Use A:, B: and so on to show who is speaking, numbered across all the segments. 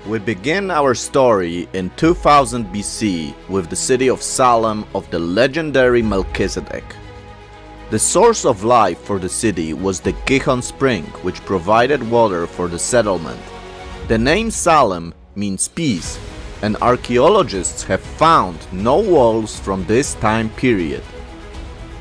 A: We begin our story in 2000 BC with the city of Salem of the legendary Melchizedek. The source of life for the city was the Gihon Spring, which provided water for the settlement. The name Salem means peace, and archaeologists have found no walls from this time period.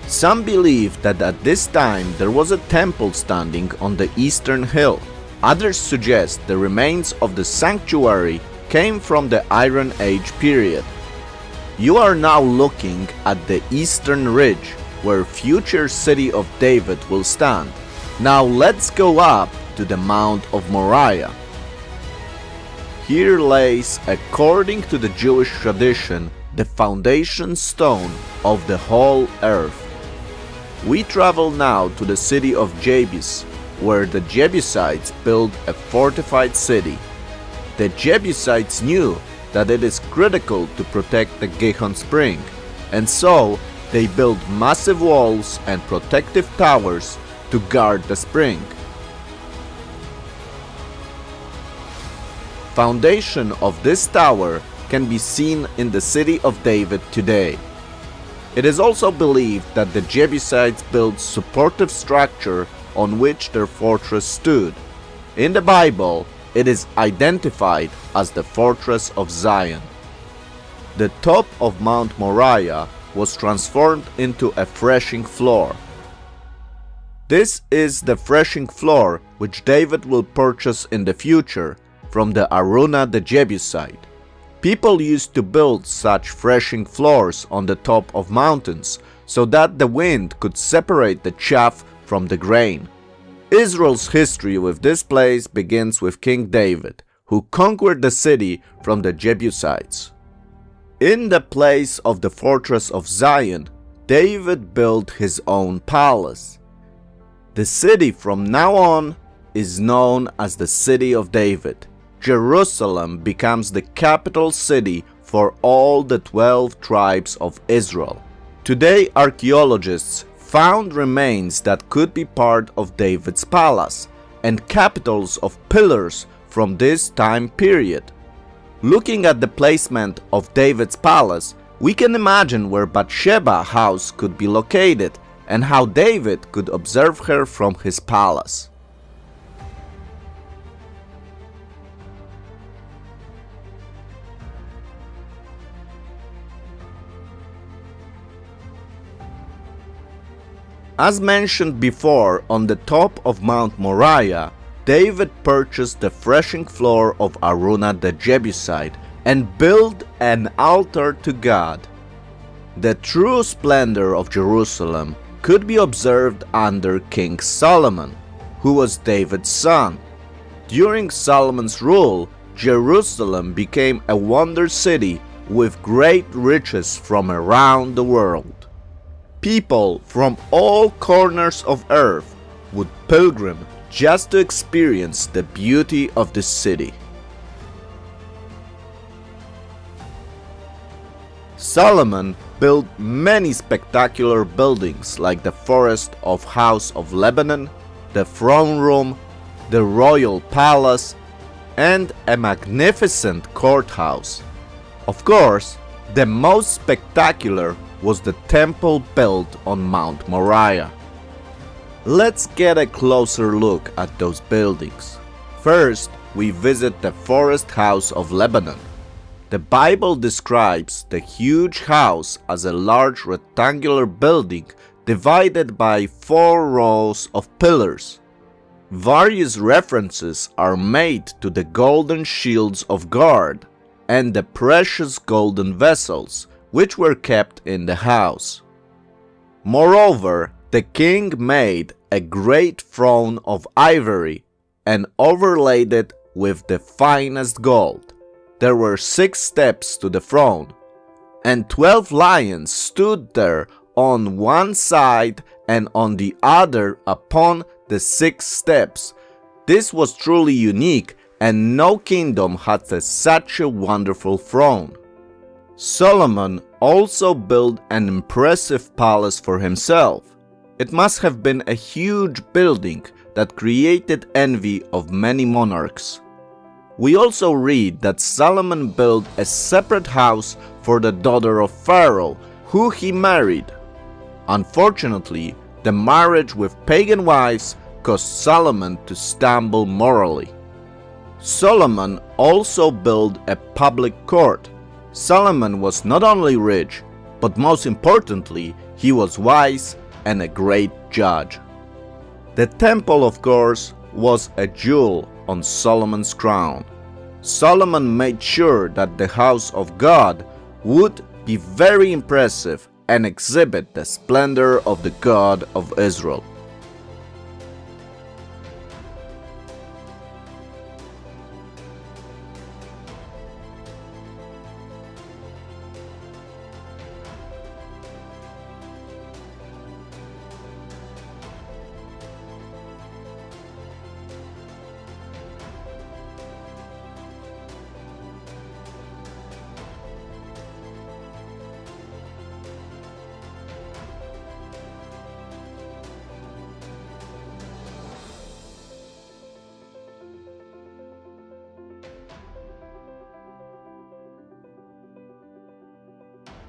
A: Some believe that at this time there was a temple standing on the eastern hill. Others suggest the remains of the sanctuary came from the Iron Age period. You are now looking at the eastern ridge where future city of David will stand. Now let's go up to the Mount of Moriah. Here lays, according to the Jewish tradition, the foundation stone of the whole earth. We travel now to the city of Jebus, where the Jebusites built a fortified city. The Jebusites knew that it is critical to protect the Gihon Spring, and so they built massive walls and protective towers to guard the spring. Foundation of this tower can be seen in the city of David today. It is also believed that the Jebusites built supportive structure on which their fortress stood. In the Bible, it is identified as the Fortress of Zion. The top of Mount Moriah was transformed into a threshing floor. This is the threshing floor which David will purchase in the future from the Araunah the Jebusite. People used to build such threshing floors on the top of mountains so that the wind could separate the chaff from the grain. Israel's history with this place begins with King David, who conquered the city from the Jebusites. In the place of the fortress of Zion, David built his own palace. The city from now on is known as the City of David. Jerusalem becomes the capital city for all the 12 tribes of Israel. Today, archaeologists found remains that could be part of David's palace and capitals of pillars from this time period. Looking at the placement of David's palace, we can imagine where Bathsheba's house could be located and how David could observe her from his palace. As mentioned before, on the top of Mount Moriah, David purchased the threshing floor of Araunah the Jebusite and built an altar to God. The true splendor of Jerusalem could be observed under King Solomon, who was David's son. During Solomon's rule, Jerusalem became a wonder city with great riches from around the world. People from all corners of earth would pilgrim just to experience the beauty of the city. Solomon built many spectacular buildings like the Forest of House of Lebanon, the throne room, the royal palace, and a magnificent courthouse. Of course, the most spectacular was the temple built on Mount Moriah. Let's get a closer look at those buildings. First, we visit the Forest House of Lebanon. The Bible describes the huge house as a large rectangular building divided by 4 rows of pillars. Various references are made to the golden shields of guard and the precious golden vessels which were kept in the house. Moreover, the king made a great throne of ivory and overlaid it with the finest gold. There were 6 steps to the throne, and 12 lions stood there on one side and on the other upon the 6 steps. This was truly unique, and no kingdom had such a wonderful throne. Solomon also built an impressive palace for himself. It must have been a huge building that created envy of many monarchs. We also read that Solomon built a separate house for the daughter of Pharaoh, who he married. Unfortunately, the marriage with pagan wives caused Solomon to stumble morally. Solomon also built a public court. Solomon was not only rich, but most importantly, he was wise and a great judge. The temple, of course, was a jewel on Solomon's crown. Solomon made sure that the house of God would be very impressive and exhibit the splendor of the God of Israel.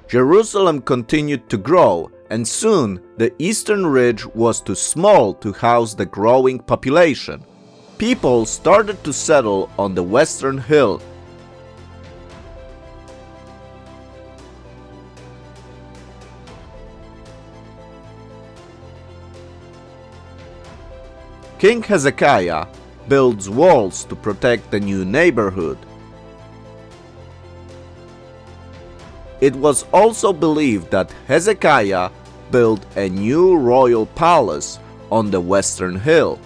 A: Jerusalem continued to grow, and soon the eastern ridge was too small to house the growing population. People started to settle on the western hill. King Hezekiah builds walls to protect the new neighborhood. It was also believed that Hezekiah built a new royal palace on the western hill.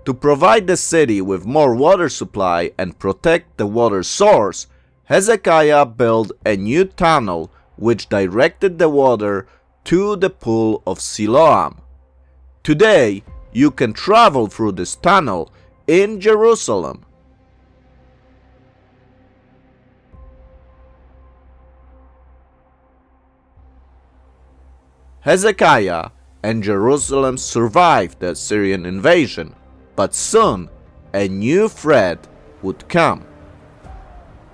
A: To provide the city with more water supply and protect the water source, Hezekiah built a new tunnel which directed the water to the pool of Siloam. Today, you can travel through this tunnel in Jerusalem. Hezekiah and Jerusalem survived the Assyrian invasion, but soon a new threat would come.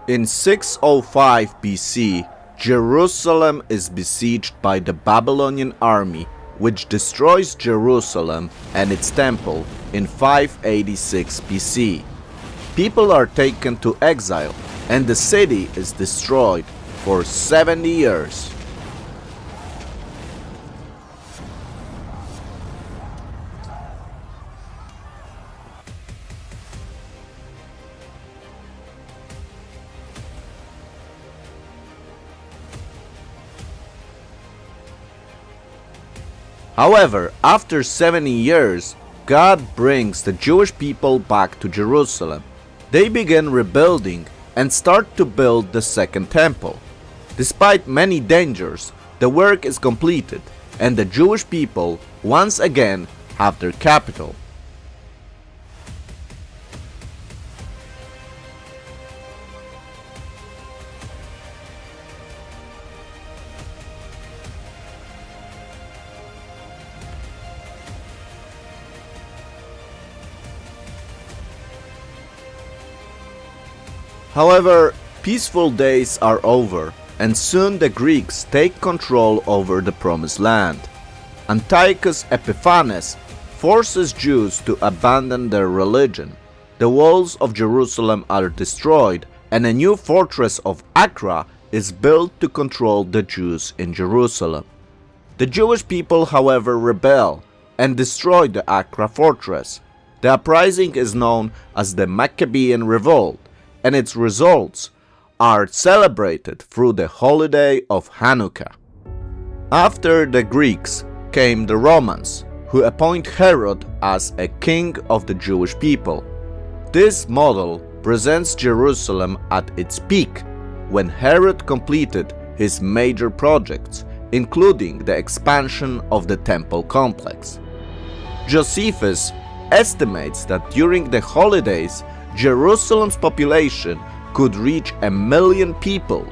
A: In 605 BC, Jerusalem is besieged by the Babylonian army, which destroys Jerusalem and its temple in 586 BC. People are taken to exile, and the city is destroyed for 70 years. However, after 70 years, God brings the Jewish people back to Jerusalem. They begin rebuilding and start to build the second temple. Despite many dangers, the work is completed, and the Jewish people once again have their capital. However, peaceful days are over, and soon the Greeks take control over the Promised Land. Antiochus Epiphanes forces Jews to abandon their religion. The walls of Jerusalem are destroyed, and a new fortress of Acra is built to control the Jews in Jerusalem. The Jewish people, however, rebel and destroy the Acra fortress. The uprising is known as the Maccabean Revolt, and its results are celebrated through the holiday of Hanukkah. After the Greeks came the Romans, who appoint Herod as a king of the Jewish people. This model presents Jerusalem at its peak when Herod completed his major projects, including the expansion of the temple complex. Josephus estimates that during the holidays, Jerusalem's population could reach 1 million people.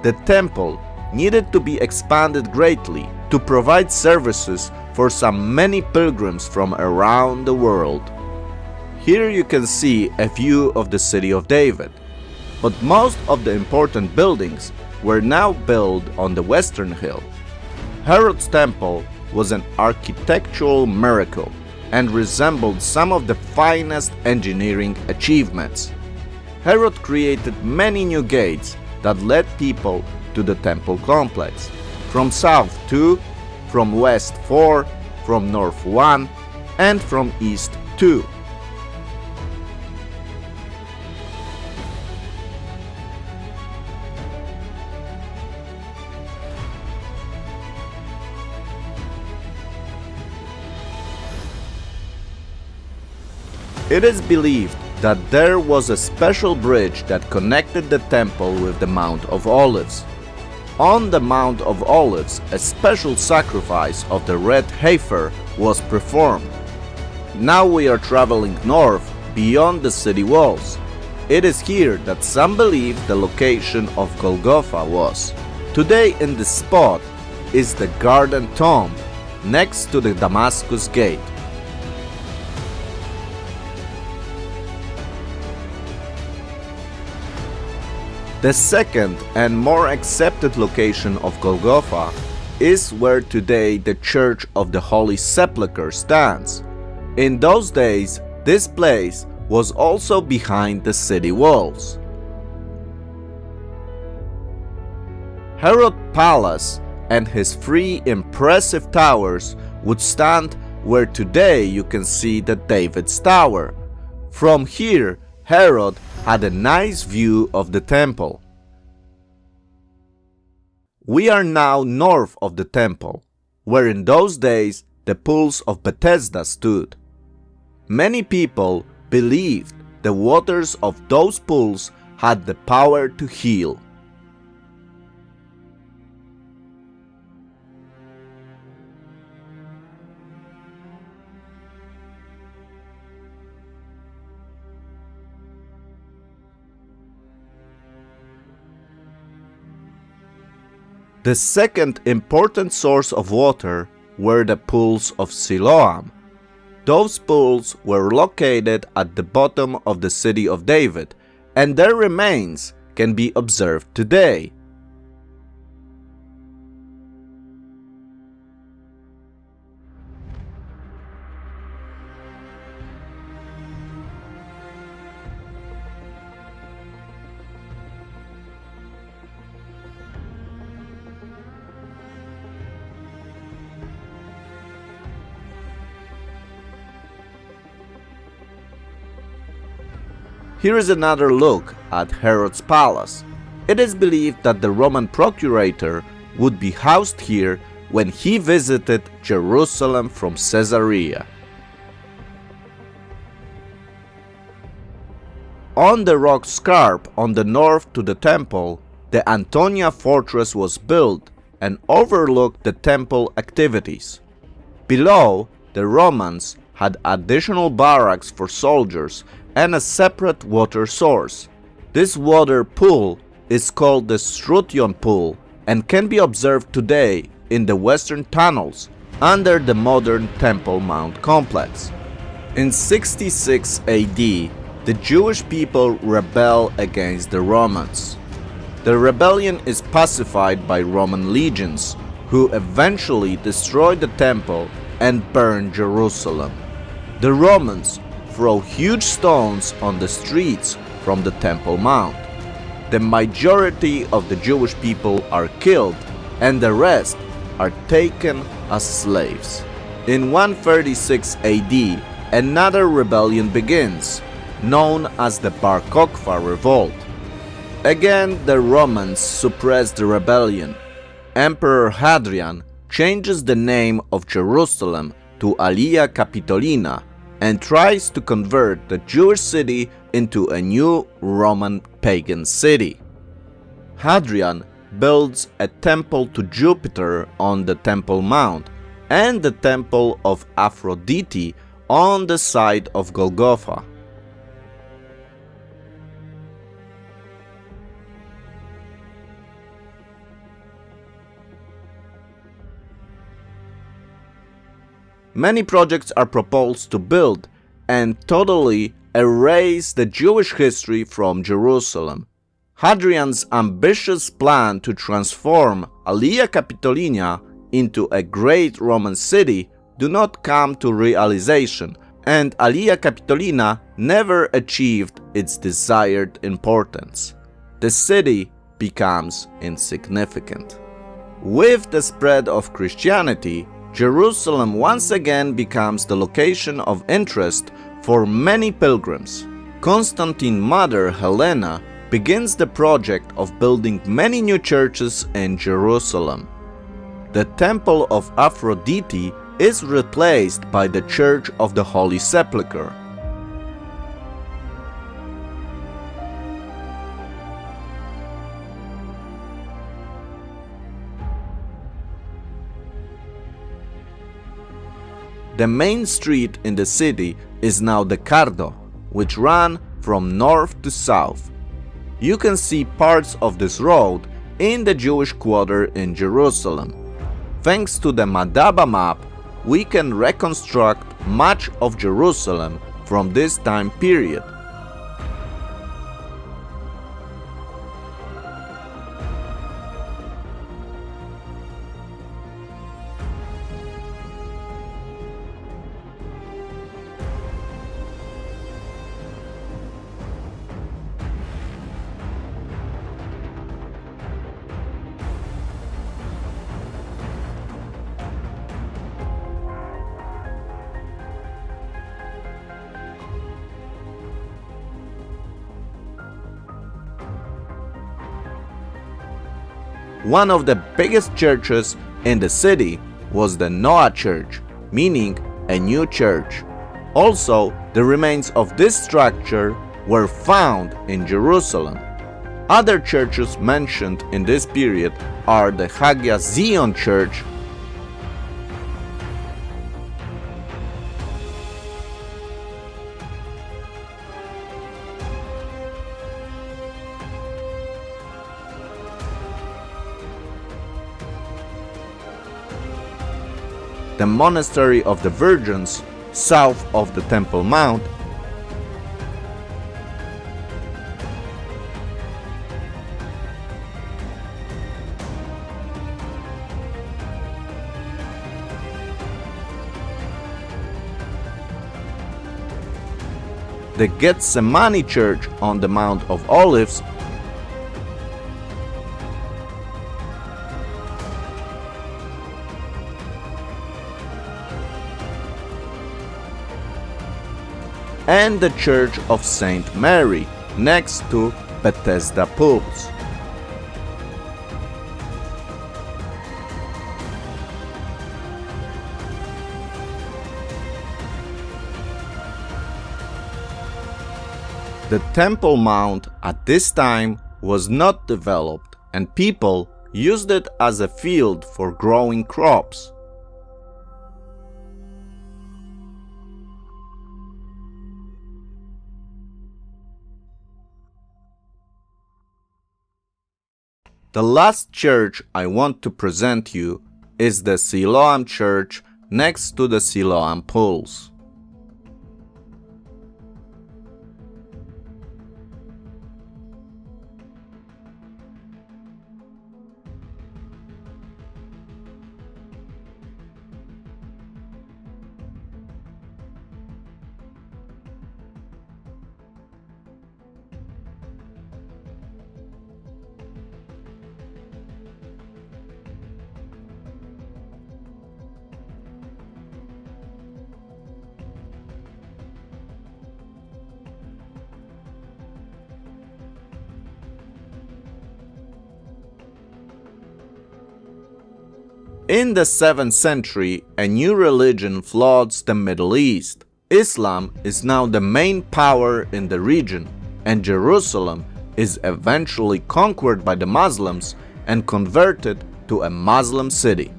A: The temple needed to be expanded greatly to provide services for some many pilgrims from around the world. Here you can see a view of the city of David, but most of the important buildings were now built on the western hill. Herod's temple was an architectural miracle and resembled some of the finest engineering achievements. Herod created many new gates that led people to the temple complex. From south 2, from west 4, from north 1, and from east 2. It is believed that there was a special bridge that connected the temple with the Mount of Olives. On the Mount of Olives, a special sacrifice of the red heifer was performed. Now we are traveling north beyond the city walls. It is here that some believe the location of Golgotha was. Today in this spot is the Garden Tomb next to the Damascus Gate. The second and more accepted location of Golgotha is where today the Church of the Holy Sepulchre stands. In those days, this place was also behind the city walls. Herod's palace and his three impressive towers would stand where today you can see the David's Tower. From here, Herod had a nice view of the temple. We are now north of the temple, where in those days the pools of Bethesda stood. Many people believed the waters of those pools had the power to heal. The second important source of water were the pools of Siloam. Those pools were located at the bottom of the city of David, and their remains can be observed today. Here is another look at Herod's palace. It is believed that the Roman procurator would be housed here when he visited Jerusalem from Caesarea. On the rock scarp on the north to the temple, the Antonia fortress was built and overlooked the temple activities. Below, the Romans had additional barracks for soldiers and a separate water source. This water pool is called the Struthion Pool and can be observed today in the western tunnels under the modern Temple Mount complex. In 66 AD, the Jewish people rebel against the Romans. The rebellion is pacified by Roman legions, who eventually destroy the temple and burn Jerusalem. The Romans throw huge stones on the streets from the Temple Mount. The majority of the Jewish people are killed and the rest are taken as slaves. In 136 AD, another rebellion begins, known as the Bar Kokhba revolt. Again, the Romans suppress the rebellion. Emperor Hadrian changes the name of Jerusalem to Aelia Capitolina and tries to convert the Jewish city into a new Roman pagan city. Hadrian builds a temple to Jupiter on the Temple Mount and the temple of Aphrodite on the site of Golgotha. Many projects are proposed to build and totally erase the Jewish history from Jerusalem. Hadrian's ambitious plan to transform Aelia Capitolina into a great Roman city do not come to realization, and Aelia Capitolina never achieved its desired importance. The city becomes insignificant. With the spread of Christianity, Jerusalem once again becomes the location of interest for many pilgrims. Constantine's mother, Helena, begins the project of building many new churches in Jerusalem. The Temple of Aphrodite is replaced by the Church of the Holy Sepulchre. The main street in the city is now the Cardo, which ran from north to south. You can see parts of this road in the Jewish quarter in Jerusalem. Thanks to the Madaba map, we can reconstruct much of Jerusalem from this time period. One of the biggest churches in the city was the Noah Church, meaning a new church. Also, the remains of this structure were found in Jerusalem. Other churches mentioned in this period are the Hagia Zion Church, the Monastery of the Virgins, south of the Temple Mount, the Gethsemane Church on the Mount of Olives, and the Church of Saint Mary next to Bethesda Pools. The Temple Mount at this time was not developed, and people used it as a field for growing crops. The last church I want to present you is the Siloam Church next to the Siloam Pools. In the 7th century, a new religion floods the Middle East. Islam is now the main power in the region, and Jerusalem is eventually conquered by the Muslims and converted to a Muslim city.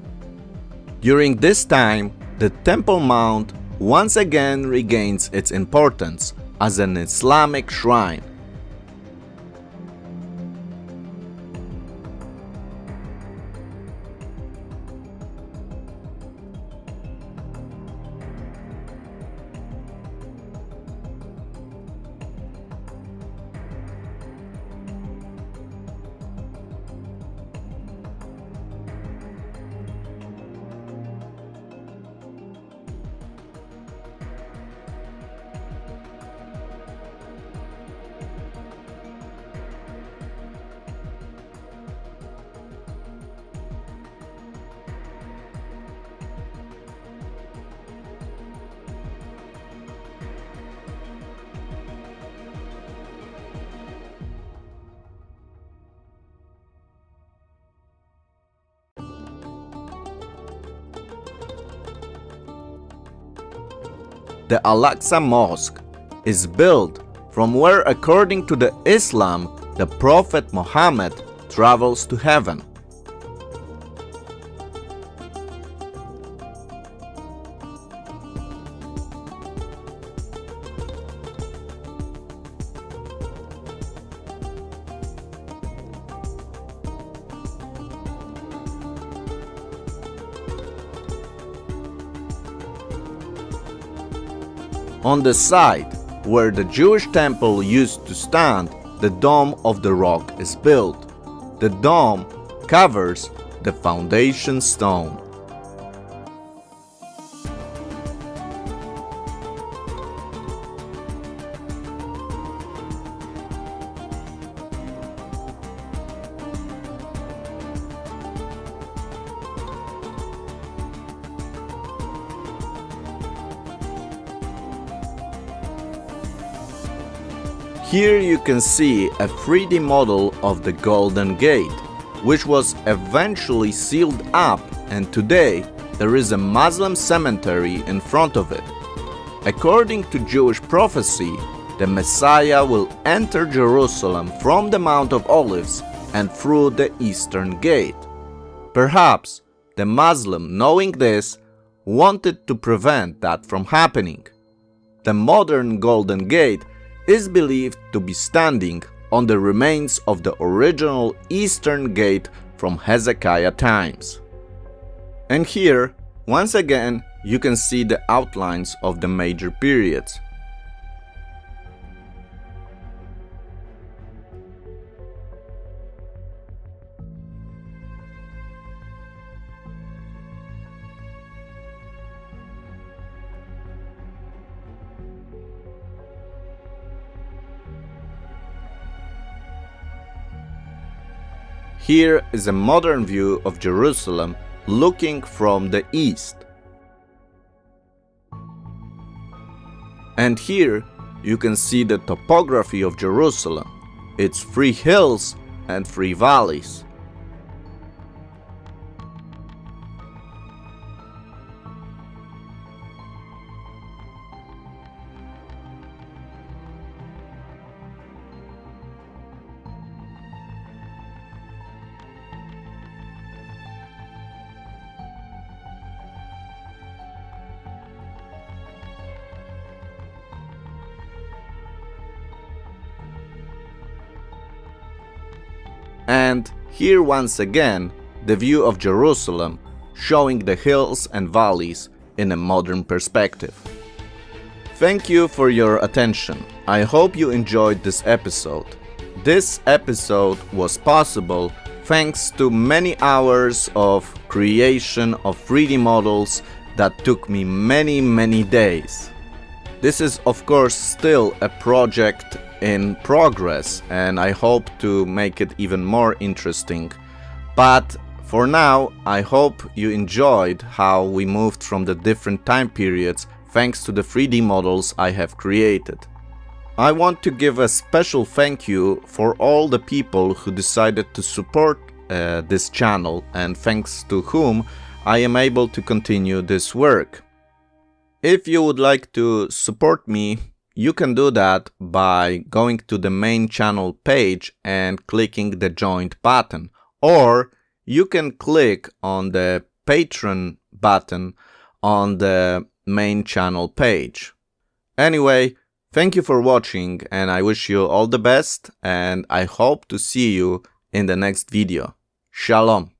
A: During this time, the Temple Mount once again regains its importance as an Islamic shrine. the Al-Aqsa Mosque, is built from where, according to the Islam, the Prophet Muhammad travels to heaven. On the side where the Jewish temple used to stand, the Dome of the Rock is built. The dome covers the foundation stone. Here you can see a 3D model of the Golden Gate, which was eventually sealed up, and today there is a Muslim cemetery in front of it. According to Jewish prophecy, the Messiah will enter Jerusalem from the Mount of Olives and through the Eastern Gate. Perhaps the Muslim, knowing this, wanted to prevent that from happening. The modern Golden Gate is believed to be standing on the remains of the original Eastern Gate from Hezekiah times. And here, once again, you can see the outlines of the major periods. Here is a modern view of Jerusalem looking from the east. And here you can see the topography of Jerusalem, its 3 hills and 3 valleys. And here once again, the view of Jerusalem, showing the hills and valleys in a modern perspective. Thank you for your attention. I hope you enjoyed this episode. This episode was possible thanks to many hours of creation of 3D models that took me many days. This is of course still a project in progress, and I hope to make it even more interesting. But for now, I hope you enjoyed how we moved from the different time periods thanks to the 3D models I have created. I want to give a special thank you for all the people who decided to support this channel, and thanks to whom I am able to continue this work. If you would like to support me, you can do that by going to the main channel page and clicking the join button, or you can click on the Patreon button on the main channel page. Anyway, thank you for watching, and I wish you all the best, and I hope to see you in the next video. Shalom.